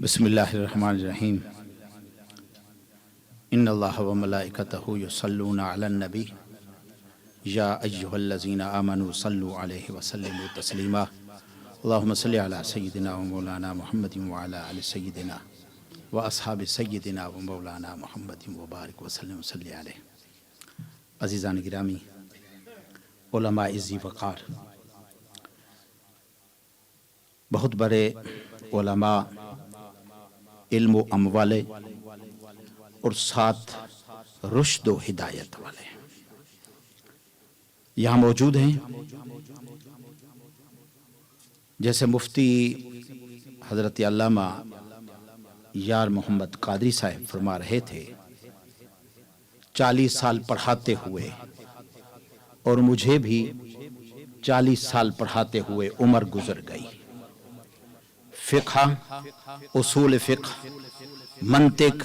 बिस्मिल्लाहिर्रहमानिर्रहीम। इन्नल्लाह व मलाइकतहु युसल्लूना अलन नबी या अय्युहल्लज़ीना आमनू सल्लु अलैहि व सल्लिमू तस्लीमा। अल्लाहुम्मा सल्लि अला सय्यिदिना व मौलाना मुहम्मदिन व अला आलि सय्यिदिना व अस्हाबि सय्यिदिना व मौलाना मुहम्मदिन व बारिक व सल्लिम व सल्लि अलैहि। अज़ीज़ान गिरामी, उलमा इज़्ज़ी वक़ार, बहुत बड़े उलमा, इल्म व अम वाले और साथ रुश्द व हिदायत वाले यहाँ मौजूद हैं। जैसे मुफ्ती हज़रत अल्लामा यार मोहम्मद कादरी साहब फरमा रहे थे, 40 साल पढ़ाते हुए और मुझे भी 40 साल पढ़ाते हुए उम्र गुजर गई। फ़िक़्ह, उसूल फ़िक़्ह, मंतिक,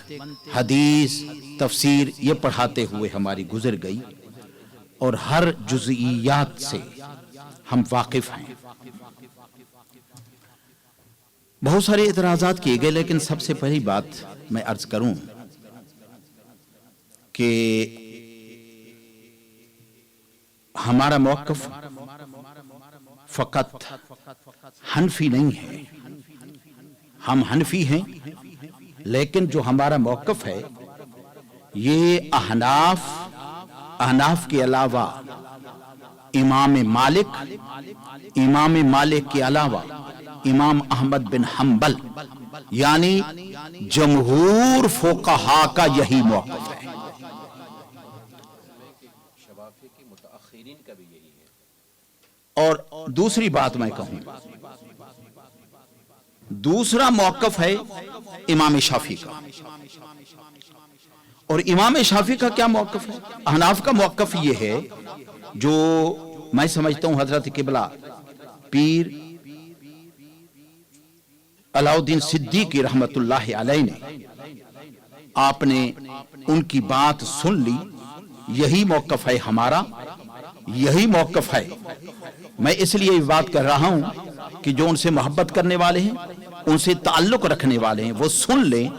हदीस, तफसीर ये पढ़ाते हुए हमारी गुजर गई और हर जुज़इयात से हम वाकिफ़ हैं। बहुत सारे इतराज़ात किए गए, लेकिन सबसे पहली बात मैं अर्ज़ करूं कि हमारा मौक़िफ़ फ़क़त हनफी नहीं है। हम हनफी हैं, लेकिन जो हमारा मौक़िफ़ है ये अहनाफ के अलावा इमाम मालिक के अलावा इमाम अहमद बिन हम्बल यानी जमहूर फ़ुक़हा का यही मौक़िफ़ है। और दूसरी बात मैं कहूं, दूसरा मौक़िफ़ है इमाम शाफ़ी का। और इमाम शाफ़ी का क्या मौक़िफ़ है? अहनाफ का मौक़िफ़ ये है, जो मैं समझता हूं हज़रत क़िबला पीर अलाउद्दीन सिद्दीक़ी रहमतुल्लाहि अलैहि ने, आपने उनकी बात सुन ली, यही मौक़िफ़ है हमारा, यही मौक़िफ़ है। मैं इसलिए बात कर रहा हूं कि जो उनसे मोहब्बत करने वाले हैं, उनसे ताल्लुक़ रखने वाले हैं, वो सुन लें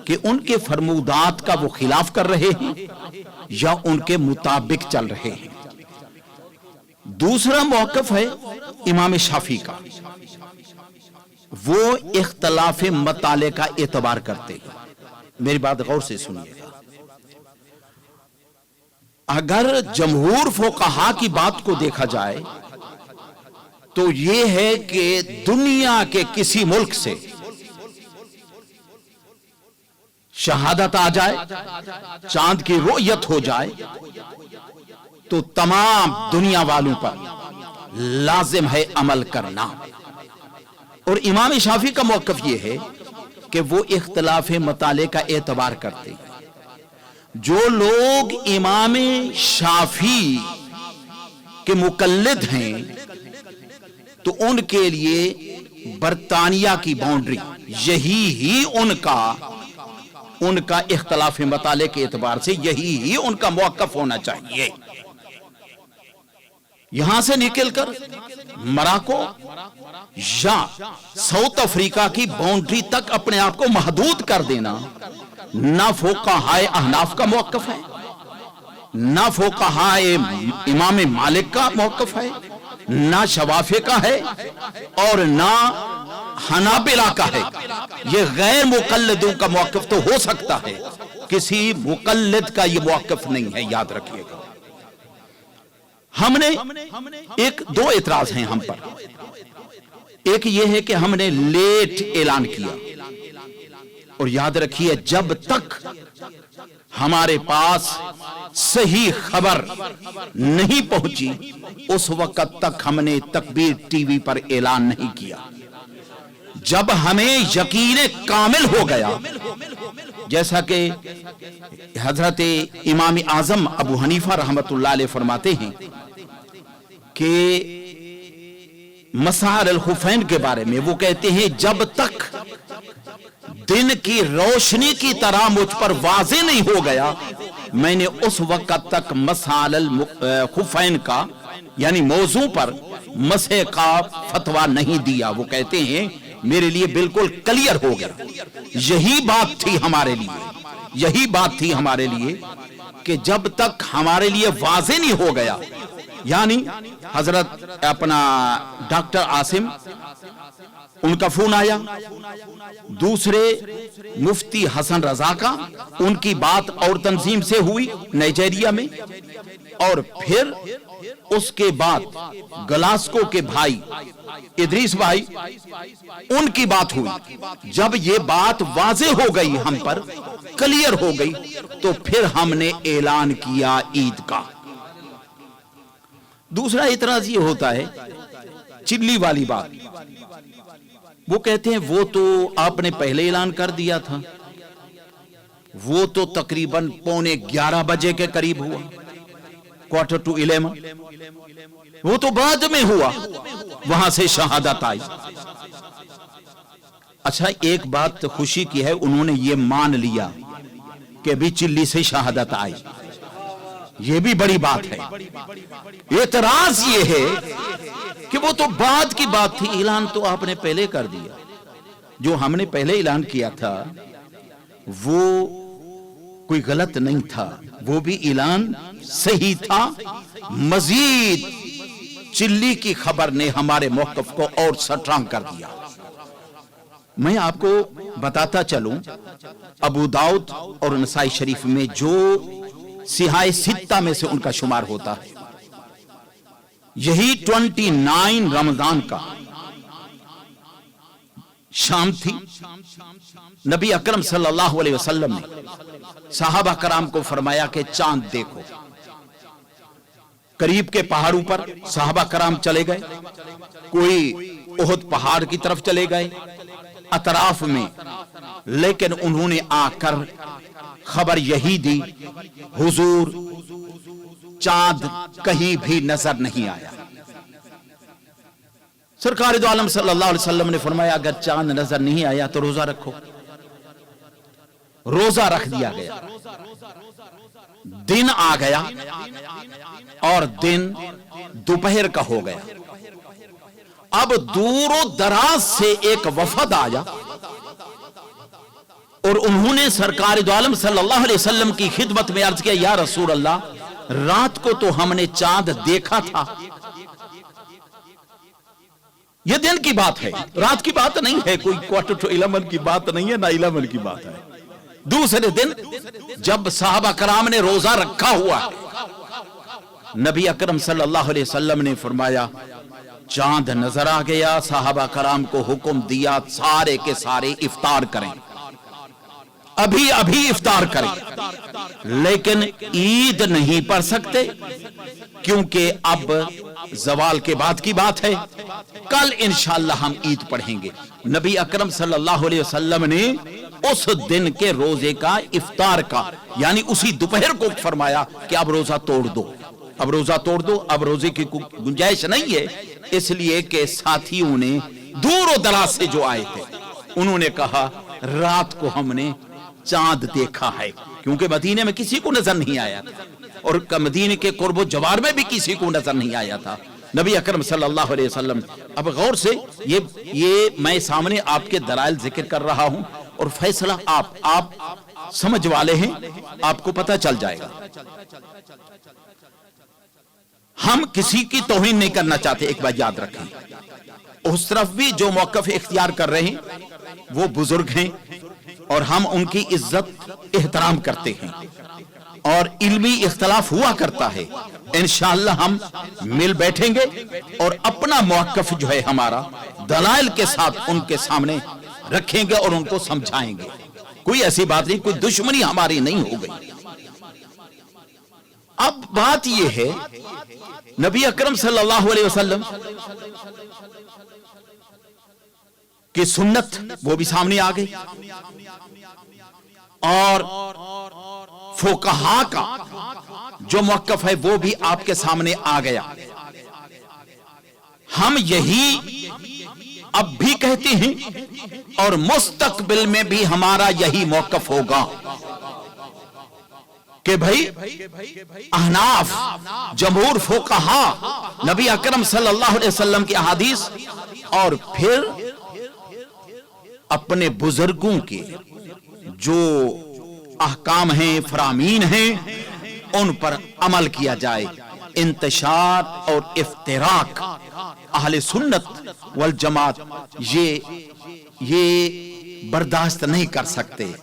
कि उनके फरमूदात का वो खिलाफ कर रहे हैं या उनके मुताबिक चल रहे हैं। दूसरा मौक़िफ़ है इमाम शाफ़ी का, वो इख्तिलाफ मताले का एतबार करते हैं। मेरी बात गौर से सुनिएगा। अगर जमहूर फ़ुक़हा की बात को देखा जाए तो ये है कि दुनिया के किसी मुल्क से शहादत आ जाए, चांद की रोयत हो जाए, तो तमाम दुनिया वालों पर लाजिम है अमल करना। और इमाम शाफ़ी का मौक़िफ़ ये है कि वो इख्तिलाफ मताले का एतबार करते हैं। जो लोग इमाम शाफ़ी के मुक़ल्लिद हैं, तो उनके लिए बरतानिया की बाउंड्री यही ही उनका इख्तिलाफ मताले के एतबार से यही ही उनका मौक़िफ़ होना चाहिए। यहां से निकलकर मोरक्को या साउथ अफ्रीका की बाउंड्री तक अपने आप को महदूद कर देना, ना फ़ुक़हाए अहनाफ का मौक़िफ़ है, ना फ़ुक़हाए इमाम मालिक का मौक़िफ़ है, ना शवाफ़ी का है और ना हनाबिला का है। ये गैर मुक़ल्लिदों का मौक़िफ़ तो हो सकता है, किसी मुक़ल्लिद का ये मौक़िफ़ नहीं है, याद रखिएगा। हमने दो एतराज़ हैं हम पर। एक ये है कि हमने लेट ऐलान किया, और याद रखिए जब तक हमारे पास सही खबर नहीं पहुंची उस वक्त तक हमने तकबीर टीवी पर ऐलान नहीं किया। जब हमें यकीन कामिल हो गया, जैसा कि हजरत इमाम आज़म अबू हनीफा रहमतुल्लाह अलैह फरमाते हैं कि मसार अल खुफैन के बारे में वो कहते हैं, जब तक दिन की रोशनी की तरह मुझ पर वाज़े नहीं हो गया, मैंने उस वक्त तक मसाल अल खुफैन का यानी मौजू पर मसह का फतवा नहीं दिया। वो कहते हैं میرے لیے بالکل کلیئر ہو گیا. یہی بات تھی ہمارے لیے, یہی بات تھی ہمارے لیے کہ جب تک ہمارے لیے واضح نہیں ہو گیا, یعنی حضرت اپنا ڈاکٹر عاصم, ان کا فون آیا, دوسرے مفتی حسن رضا کا, ان کی بات اور تنظیم سے ہوئی نائجیریا میں, اور پھر اس کے بعد گلاسکو کے بھائی ادریس بھائی, ان کی بات ہوئی. جب یہ بات واضح ہو گئی, ہم پر کلیئر ہو گئی, تو پھر ہم نے اعلان کیا عید کا. دوسرا اعتراض یہ ہوتا ہے چلی والی بات, وہ کہتے ہیں وہ تو آپ نے پہلے اعلان کر دیا تھا, وہ تو تقریباً 11:15 بجے کے قریب ہوا, 11:45, وہ تو بعد میں ہوا, وہاں سے شہادت آئی. اچھا ایک بات خوشی کی ہے, انہوں نے یہ مان لیا کہ بھی چلی سے شہادت آئی, یہ بھی بڑی بات ہے. اعتراض یہ ہے کہ وہ تو بعد کی بات تھی, اعلان تو آپ نے پہلے کر دیا. جو ہم نے پہلے اعلان کیا تھا وہ کوئی غلط نہیں تھا, وہ بھی اعلان صحیح تھا. مزید چلی کی خبر نے ہمارے موقف کو اور سٹرانگ کر دیا. میں آپ کو بتاتا چلوں, ابو داؤد اور نسائی شریف میں جو سیاہ ستہ میں سے ان کا شمار ہوتا ہے, یہی 29 رمضان کا شام تھی. نبی اکرم صلی اللہ علیہ وسلم نے صحابہ کرام کو فرمایا کہ چاند دیکھو. قریب کے پہاڑوں پر صحابہ کرام چلے گئے, کوئی احد پہاڑ کی طرف چلے گئے اطراف میں, لیکن انہوں نے آ کر خبر یہی دی, حضور چاند کہیں بھی نظر نہیں آیا. سرکار دو عالم صلی اللہ علیہ وسلم نے فرمایا اگر چاند نظر نہیں آیا تو روزہ رکھو. روزہ رکھ دیا گیا. دن آ گیا اور دن دوپہر کا ہو گیا. اب دور و دراز سے ایک وفد آیا اور انہوں نے سرکار دو عالم صلی اللہ علیہ وسلم کی خدمت میں عرض کیا, یا رسول اللہ رات کو تو ہم نے چاند دیکھا تھا, یہ دن کی بات ہے, رات کی بات نہیں ہے, کوئی 11:45 کی بات نہیں ہے, نہ 11 کی بات ہے. دوسرے دن جب صحابہ کرام نے روزہ رکھا ہوا ہے, نبی اکرم صلی اللہ علیہ وسلم نے فرمایا چاند نظر آ گیا. صحابہ کرام کو حکم دیا سارے کے سارے افطار کریں, ابھی ابھی افطار کریں, لیکن عید نہیں پڑھ سکتے کیونکہ اب زوال کے بعد کی بات ہے, کل انشاءاللہ ہم عید پڑھیں گے. نبی اکرم صلی اللہ علیہ وسلم نے اس دن کے روزے کا افطار کا یعنی اسی دوپہر کو فرمایا کہ اب روزہ توڑ دو, اب روزہ توڑ دو, اب روزے کی گنجائش نہیں ہے. اس لیے کہ ساتھیوں نے دور و دراز سے جو آئے تھے انہوں نے کہا رات کو ہم نے چاند دیکھا ہے, کیونکہ مدینے میں کسی کو نظر نہیں آیا تھا اور مدینے کے قرب و جوار میں بھی کسی کو نظر نہیں آیا تھا. نبی اکرم صلی اللہ علیہ وسلم, اب غور سے یہ میں سامنے آپ کے دلائل ذکر کر رہا ہوں اور فیصلہ آپ سمجھ والے ہیں, آپ کو پتہ چل جائے گا. ہم کسی کی توہین نہیں کرنا چاہتے, ایک بات یاد رکھیں. اس طرف بھی جو موقف اختیار کر رہے ہیں وہ بزرگ ہیں اور ہم ان کی عزت احترام کرتے ہیں اور علمی اختلاف ہوا کرتا ہے. انشاءاللہ ہم مل بیٹھیں گے اور اپنا موقف جو ہے ہمارا دلائل کے ساتھ ان کے سامنے رکھیں گے اور ان کو سمجھائیں گے. کوئی ایسی بات نہیں, کوئی دشمنی ہماری نہیں ہو گئی. اب بات یہ ہے نبی اکرم صلی اللہ علیہ وسلم کی سنت وہ بھی سامنے آ گئی اور فقہا کا جو موقف ہے وہ بھی آپ کے سامنے آ گیا. ہم یہی اب بھی کہتے ہیں اور مستقبل میں بھی ہمارا یہی موقف ہوگا کہ بھائی احناف جمہور فقہا نبی اکرم صلی اللہ علیہ وسلم کی احادیث اور پھر अपने बुजुर्गों के जो अहकाम हैं, फरामीन हैं, उन पर अमल किया जाए। इंतशार और इफ्तिराक अहले सुन्नत वल जमात ये बर्दाश्त नहीं कर सकते।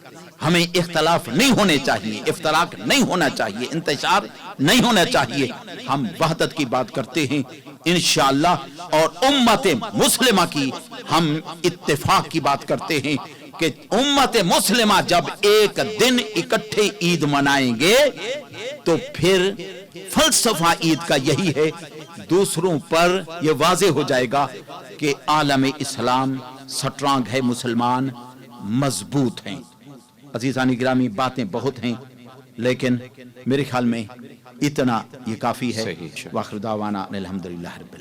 हमें इख्तलाफ नहीं होने चाहिए, इफ्तराक नहीं होना चाहिए, इंतशार नहीं होना चाहिए। हम वहदत की बात करते हैं इंशाअल्लाह, और उम्मत मुस्लिमा की हम इत्तेफाक की बात करते हैं कि उम्मत मुस्लिमा जब एक दिन इकट्ठे ईद मनाएंगे तो फिर फलसफा ईद का यही है, दूसरों पर यह वाज़े हो जाएगा कि आलम इस्लाम स्ट्रांग है, मुसलमान मजबूत हैं। अजीज़ानी गिरामी, बातें बहुत हैं, लेकिन मेरे ख्याल में इतना ये काफी है। वाखिर दावाना अल्हम्दुलिल्लाह रब्बिल आलमीन।